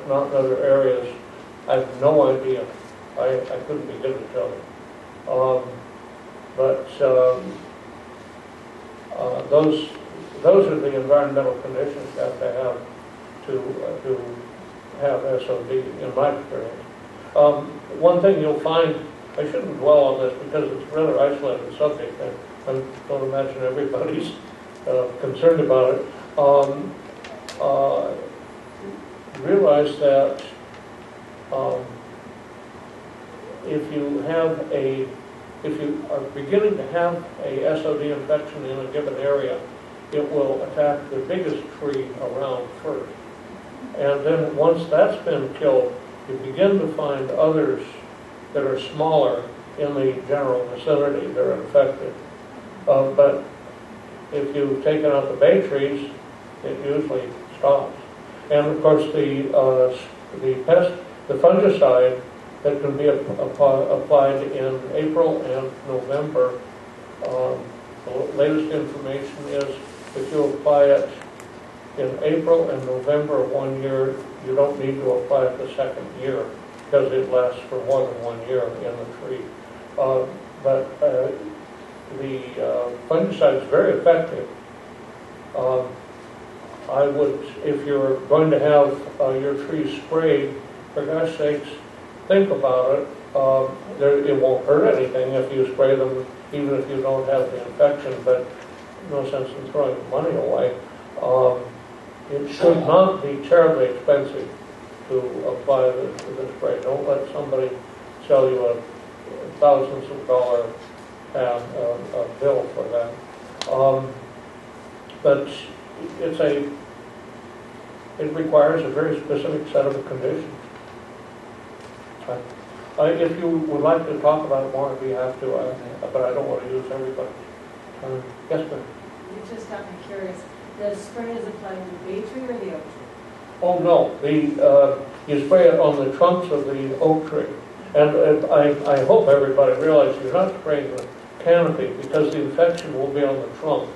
not in other areas, I have no idea. I couldn't begin to tell you. Those are the environmental conditions you have to have SOD, in my experience. One thing you'll find, I shouldn't dwell on this because it's a rather isolated subject, and I don't imagine everybody's concerned about it. Realize that if you are beginning to have a SOD infection in a given area, it will attack the biggest tree around first. And then once that's been killed, you begin to find others that are smaller in the general vicinity that are infected. But if you've taken out the bay trees, it usually stops. And of course the fungicide that can be applied in April and November. The latest information is if you apply it in April and November of 1 year, you don't need to apply it the second year because it lasts for more than 1 year in the tree. But the fungicide is very effective. I would, if you're going to have your tree sprayed, for gosh sakes, think about it. It won't hurt anything if you spray them, even if you don't have the infection, but no sense in throwing money away. It should not be terribly expensive to apply the spray. Don't let somebody sell you a thousands of dollar bill for that. But it requires a very specific set of conditions. If you would like to talk about it more, I'd be happy to, but I don't want to use everybody's time. Yes, ma'am? You just got me curious. The spray is applied to the bay tree or the oak tree? Oh, no. You spray it on the trunks of the oak tree. And I hope everybody realizes you're not spraying the canopy because the infection will be on the trunk.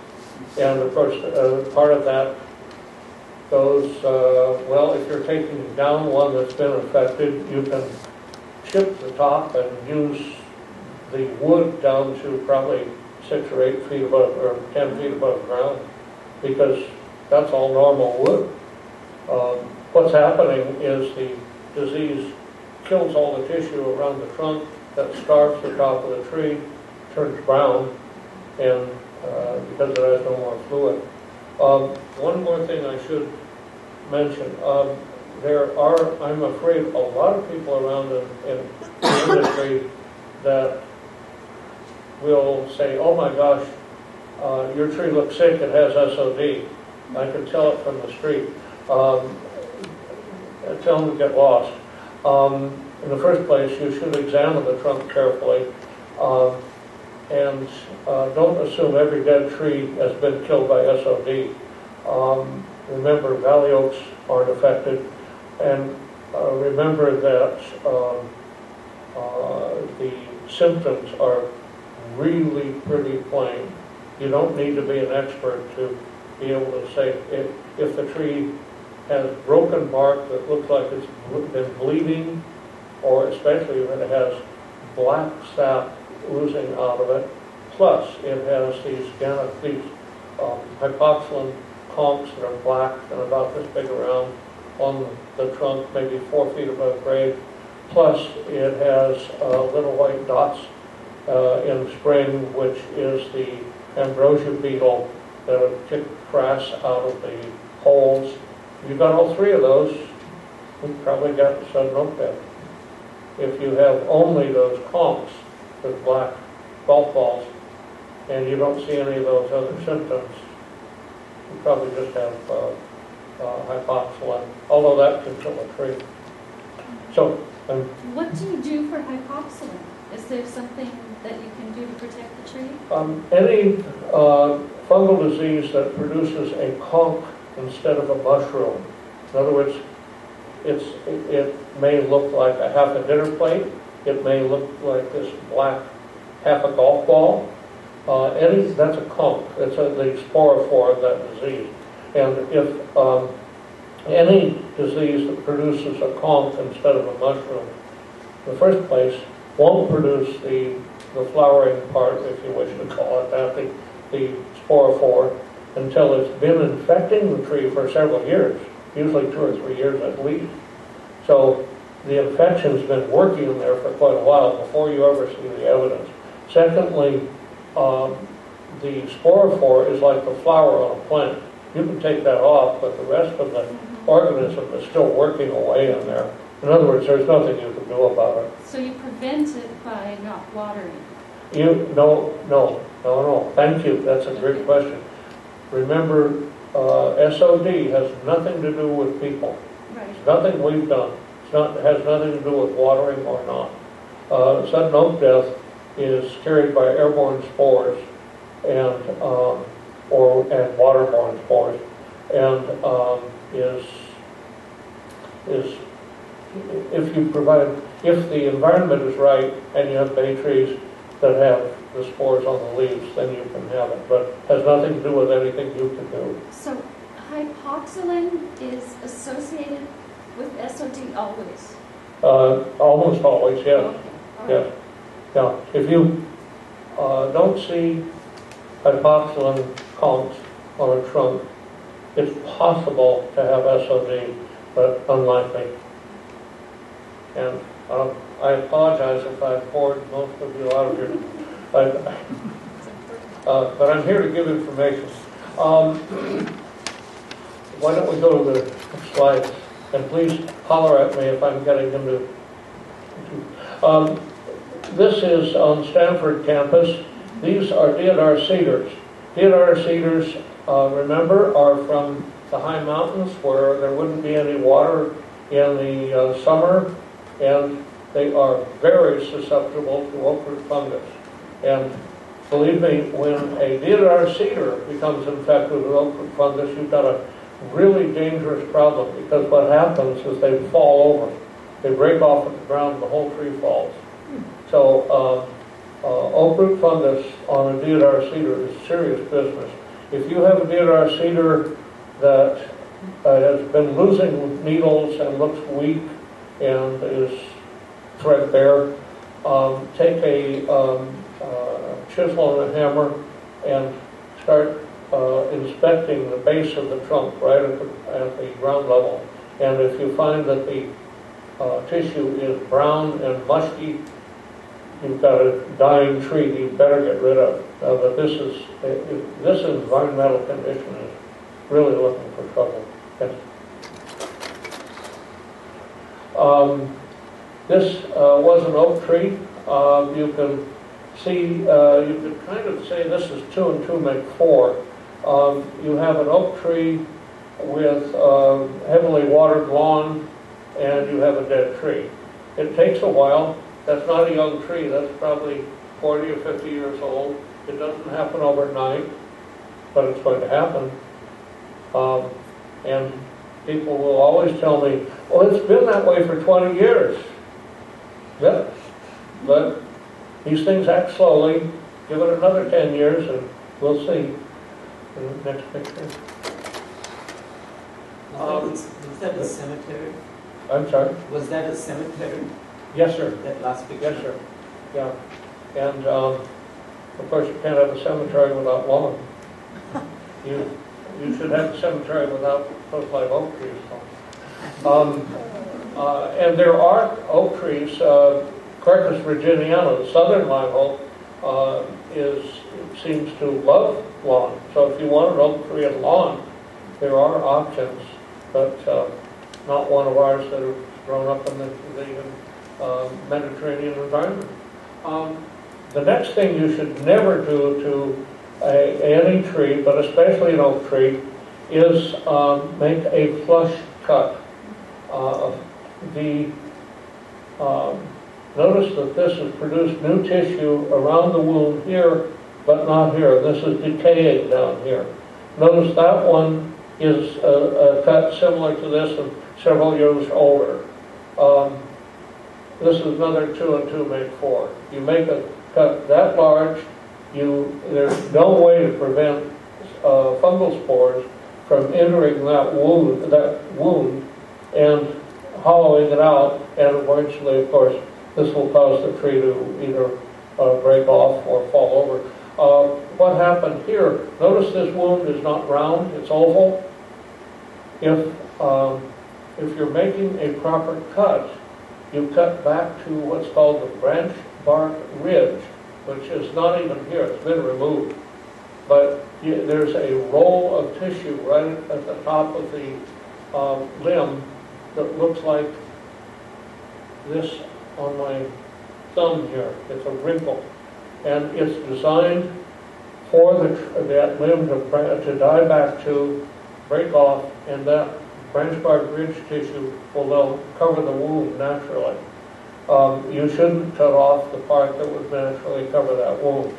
And of course, part of that goes, well, if you're taking down one that's been infected, you can chip the top and use the wood down to probably 6 or 8 feet above, or 10 feet above ground, because that's all normal wood. What's happening is the disease kills all the tissue around the trunk that starves the top of the tree, turns brown, and because it has no more fluid. One more thing I should mention. There are, I'm afraid, a lot of people around in the industry that will say, oh my gosh, your tree looks sick, it has SOD. I can tell it from the street. Tell them to get lost. In the first place, you should examine the trunk carefully and don't assume every dead tree has been killed by SOD. Remember, valley oaks aren't affected, and remember that the symptoms are really pretty plain. You don't need to be an expert to be able to say if the tree has broken bark that looks like it's been bleeding, or especially if it has black sap oozing out of it, plus it has these hypoxylin clumps that are black and about this big around on the trunk, maybe 4 feet above grade, plus it has little white dots in spring, which is the ambrosia beetle that would kick grass out of the holes. You've got all 3 of those, you've probably got the sudden oak death. If you have only those clumps with black golf balls and you don't see any of those other symptoms, you probably just have hypoxylin, although that can kill a tree. So, what do you do for hypoxylin? Is there something that you can do to protect the tree? Any fungal disease that produces a conch instead of a mushroom. In other words, it may look like a half a dinner plate. It may look like this black half a golf ball. That's a conch. It's the sporophore of that disease. And if any disease that produces a conch instead of a mushroom, in the first place, won't produce the flowering part, if you wish to call it that, the sporophore, until it's been infecting the tree for several years, usually 2 or 3 years at least. So the infection's been working in there for quite a while before you ever see the evidence. Secondly, the sporophore is like the flower on a plant. You can take that off, but the rest of the organism is still working away in there. In other words, there's nothing you can do about it. So you prevent it by not watering? No. Thank you. That's a great question. Remember, SOD has nothing to do with people. Right. It's nothing we've done. It has nothing to do with watering or not. Sudden oak death is carried by airborne spores and waterborne spores, and is if the environment is right and you have bay trees that have the spores on the leaves, then you can have it. But it has nothing to do with anything you can do. So hypoxylin is associated with SOD always? Almost always, yes. Okay. All right. Yes. Yeah. If you don't see hypoxylin conchs on a trunk, it's possible to have SOD, but unlikely. And I apologize if I bored most of you out of here. But I'm here to give information. Why don't we go to the slides? And please holler at me if I'm getting them to. This is on Stanford campus. These are deodar cedars. Deodar cedars, remember, are from the high mountains where there wouldn't be any water in the summer, and they are very susceptible to oak root fungus. And believe me, when a deodar cedar becomes infected with oak root fungus, you've got a really dangerous problem, because what happens is they fall over. They break off at the ground, the whole tree falls. So oak root fungus on a deodar cedar is serious business. If you have a deodar cedar that has been losing needles and looks weak and is threadbare, take a chisel and a hammer and start inspecting the base of the trunk right at the ground level. And if you find that the tissue is brown and musky, you've got a dying tree you better get rid of. But this environmental condition is really looking for trouble. Yes. This was an oak tree. You can see, you could kind of say this is 2 and 2 make 4. You have an oak tree with heavily watered lawn, and you have a dead tree. It takes a while. That's not a young tree. That's probably 40 or 50 years old. It doesn't happen overnight, but it's going to happen. And people will always tell me, well, it's been that way for 20 years. Yeah, but these things act slowly. Give it another 10 years and we'll see. Next picture. Was that a cemetery? I'm sorry? Was that a cemetery? Yes, sir. That last picture? Yes, sir. Yeah. And of course you can't have a cemetery without lawn. You should have a cemetery without those live oak trees. And there are oak trees, Quercus virginiana, the southern live oak, seems to love lawn. So if you want an oak tree and lawn, there are options, but not one of ours that have grown up in the Mediterranean environment. The next thing you should never do to any tree, but especially an oak tree, is make a flush cut. Notice that this has produced new tissue around the wound here, but not here. This is decaying down here. Notice that one is a cut similar to this and several years older. This is another 2 and 2 make 4. You make a cut that large, there's no way to prevent fungal spores from entering that wound and hollowing it out, and eventually, of course, this will cause the tree to either break off or fall over. What happened here, notice this wound is not round, it's oval. If you're making a proper cut, you cut back to what's called the branch bark ridge, which is not even here, it's been removed. But there's a roll of tissue right at the top of the limb that looks like this on my thumb here. It's a wrinkle. And it's designed for that limb to die back to, break off, and that branch bark ridge tissue will then cover the wound naturally. You shouldn't cut off the part that would naturally cover that wound.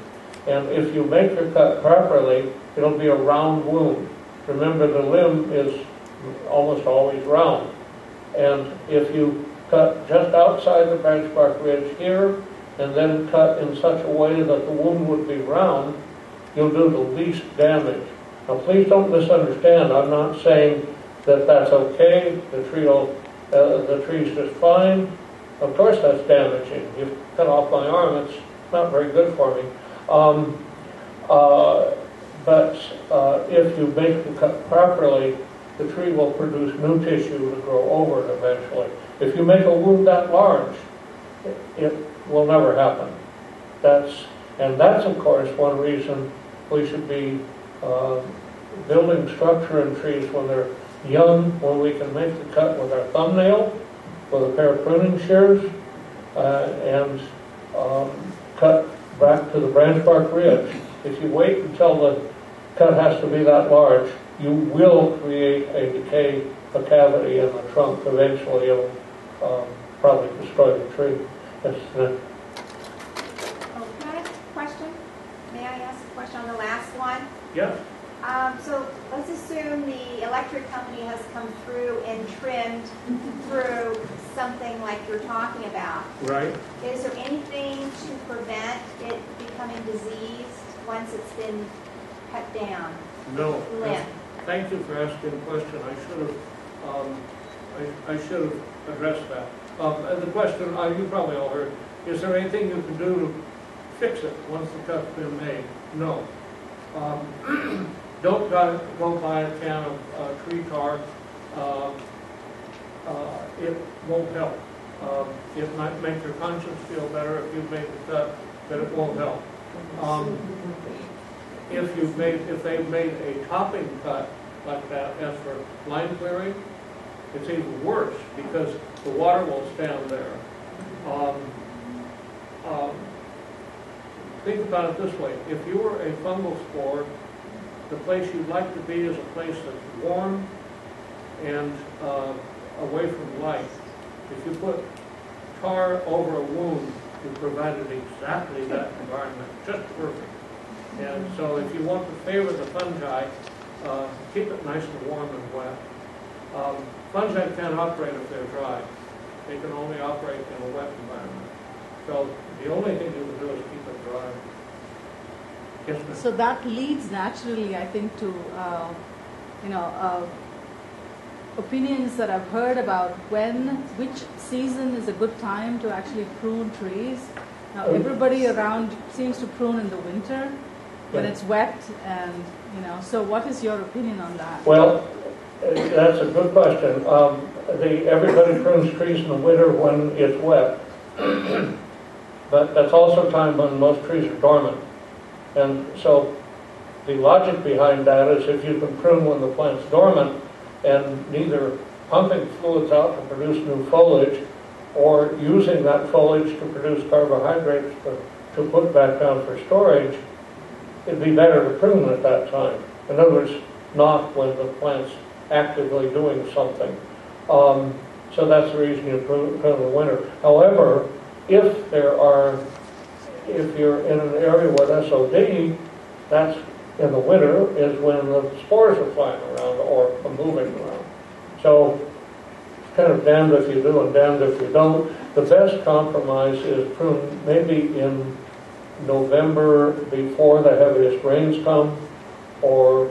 And if you make your cut properly, it'll be a round wound. Remember, the limb is almost always round. And if you cut just outside the branch bark ridge here, and then cut in such a way that the wound would be round, you'll do the least damage. Now please don't misunderstand, I'm not saying that that's okay, the tree's just fine. Of course that's damaging. You've cut off my arm, it's not very good for me. But if you make the cut properly, the tree will produce new tissue to grow over it eventually. If you make a wound that large, it will never happen. That's of course one reason we should be building structure in trees when they're young, when we can make the cut with our thumbnail, with a pair of pruning shears, and cut back to the branch bark ridge. If you wait until the cut has to be that large, you will create a cavity in the trunk. Eventually it'll probably destroy the tree. Yes, Oh, can I ask a question? May I ask a question on the last one? yeah. So let's assume the electric company has come through and trimmed through something like you're talking about. Right. Is there anything to prevent it becoming diseased once it's been cut down? No. Limb. Thank you for asking the question. I should have addressed that. And the question, you probably all heard, is there anything you can do to fix it once the cut's been made? No. Don't go buy a can of tree tar. It won't help. It might make your conscience feel better if you've made the cut, but it won't help. If they've made a topping cut like that, as for line clearing, it's even worse because the water will stand there. Think about it this way. If you were a fungal spore, the place you'd like to be is a place that's warm and away from light. If you put tar over a wound, you provided exactly that environment, just perfect. And so if you want to favor the fungi, keep it nice and warm and wet. Fungi can't operate if they're dry. They can only operate in a wet environment. So the only thing you can do is keep it dry. Yes, ma'am. So that leads naturally, I think, to opinions that I've heard about which season is a good time to actually prune trees. Now everybody around seems to prune in the winter when it's wet, and So what is your opinion on that? Well, that's a good question. Everybody prunes trees in the winter when it's wet, but that's also time when most trees are dormant. And so the logic behind that is if you can prune when the plant's dormant and neither pumping fluids out to produce new foliage or using that foliage to produce carbohydrates to put back down for storage, it'd be better to prune at that time. In other words, not when the plant's actively doing something. So that's the reason you prune in the winter. However, if you're in an area with SOD, that's in the winter is when the spores are flying around or moving around. So it's kind of damned if you do and damned if you don't. The best compromise is prune maybe in November before the heaviest rains come, or